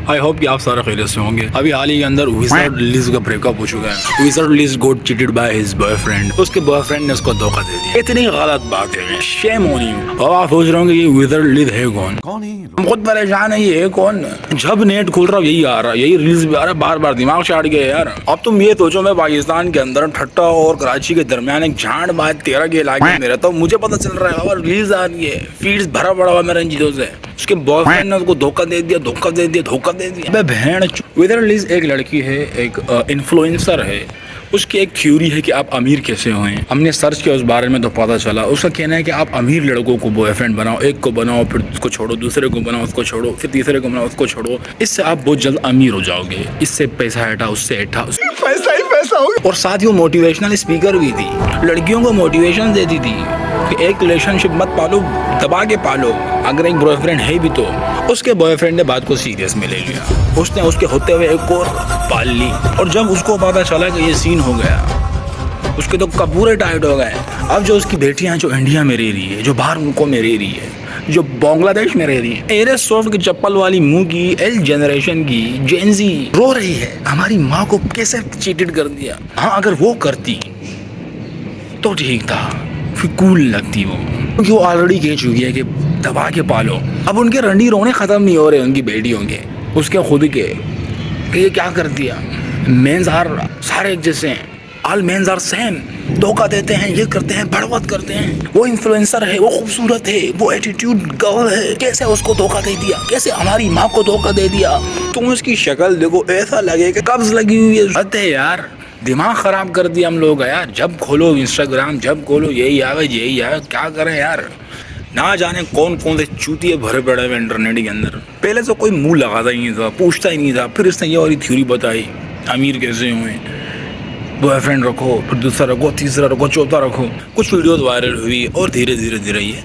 I hope कि आप सारे खैरियत से होंगे। अभी हाल ही के अंदर विज़ार्ड लिज का ब्रेकअप हो चुका है। Wizard Liz got cheated by his boyfriend. उसके बॉयफ्रेंड ने उसको धोखा दे दिया। इतनी गलत बात है, शेम ऑन यू। अब आप सोच रहे होंगे ये विज़ार्ड लिज है कौन? हम खुद परेशान है, ये है कौन? जब नेट खुल रहा यही आ रहा, यही रील्स भी आ रहा, बार बार दिमाग चाट गया यार। अब तुम ये सोचो, मैं पाकिस्तान के अंदर ठट्टा और कराची के दरमियान एक झाड़ बात 13 के इलाके में रहता हूँ। मुझे पता चल रहा है और रिलीज आ रही है, फीड्स भरा पड़ा हुआ मेरा इन चीजों से। उसके बॉयफ्रेंड ने उसको धोखा दे दिया, धोखा दे दिया, धोखा दे दिया। अबे बहन, विज़ार्ड लिज एक लड़की है, एक इन्फ्लुएंसर है। उसकी एक थ्योरी है कि आप अमीर कैसे हों। हमने सर्च किया उस बारे में तो पता चला, उसका कहना है कि आप अमीर लड़कों को बॉयफ्रेंड बनाओ, एक को बनाओ फिर उसको छोड़ो, दूसरे को बनाओ उसको छोड़ो, फिर तीसरे को बनाओ उसको छोड़ो। इससे आप बहुत जल्द अमीर हो जाओगे। इससे पैसा हटा, उससे हटा, पैसा ही पैसा हो। और साथ ही वो मोटिवेशनल स्पीकर भी थी, लड़कियों को मोटिवेशन देती थी कि एक रिलेशनशिप मत पालो, दबा के पालो। अगर एक बॉयफ्रेंड है भी तो। उसके बॉयफ्रेंड ने बात को सीरियस में ले लिया, उसने उसके होते हुए एक और पाल ली। और जब उसको पता चला कि ये सीन हो गया, उसके तो कपूरे टाइट हो गए। अब जो उसकी बेटियां जो इंडिया में रह रही है, जो बाहर मुल्कों में रह रही है, जो बांग्लादेश में रह रही है, एरे सॉफ्ट की चप्पल वाली मुंह की एल जनरेशन की जेंजी रो रही है, हमारी माँ को कैसे चीटेड कर दिया। हाँ, अगर वो करती तो ठीक था, फिर कूल लगती वो, क्योंकि वो ऑलरेडी कह चुकी है कि दबा के पालो। अब उनके रंडी रोने खत्म नहीं हो रहे उनकी बेटियों के, उसके खुद के, कि ये क्या कर दिया। मेंस आर सारे एक जैसे हैं, ऑल मेंस आर सेम। धोखा देते हैं, ये करते हैं, बड़बाद करते हैं। वो इन्फ्लुएंसर है, वो खूबसूरत है, वो एटीट्यूड गर्ल है, कैसे उसको धोखा दे दिया, कैसे हमारी माँ को धोखा दे दिया। तुम उसकी शक्ल देखो, ऐसा लगे कि कब्ज लगी हुई है यार। दिमाग खराब कर दिया हम लोग यार। जब खोलो इंस्टाग्राम, जब खोलो यही आवे यही आवे। क्या करें यार, ना जाने कौन कौन से चूतिए भरे पड़े हुए इंटरनेट के अंदर। पहले तो कोई मुंह लगाता ही नहीं था, पूछता ही नहीं था। फिर इसने ये वाली थ्योरी बताई, अमीर कैसे हुए, बॉयफ्रेंड रखो, फिर दूसरा रखो, तीसरा रखो, चौथा रखो। कुछ वीडियोस वायरल हुई और धीरे धीरे धीरे ये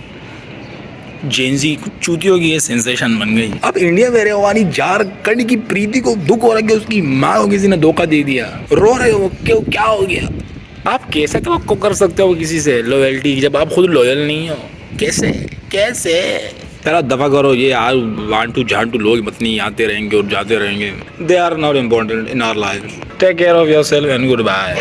जेंजी चूतियों की ये सेंसेशन बन गई। अब इंडिया में रहने वाली झारखंड की प्रीति को दुख हो रहा है, उसकी माँ को किसी ने धोखा दे दिया। रो रहे हो, क्यों, क्या हो गया? आप कैसे तो कर सकते हो किसी से लॉयल्टी जब आप खुद लॉयल नहीं हो? कैसे कैसे? तेरा दफा करो, ये यार वांटू झांटू लोग मत नहीं आते रहेंगे और जाते रहेंगे। They are not important in our life. Take care of yourself and good bye.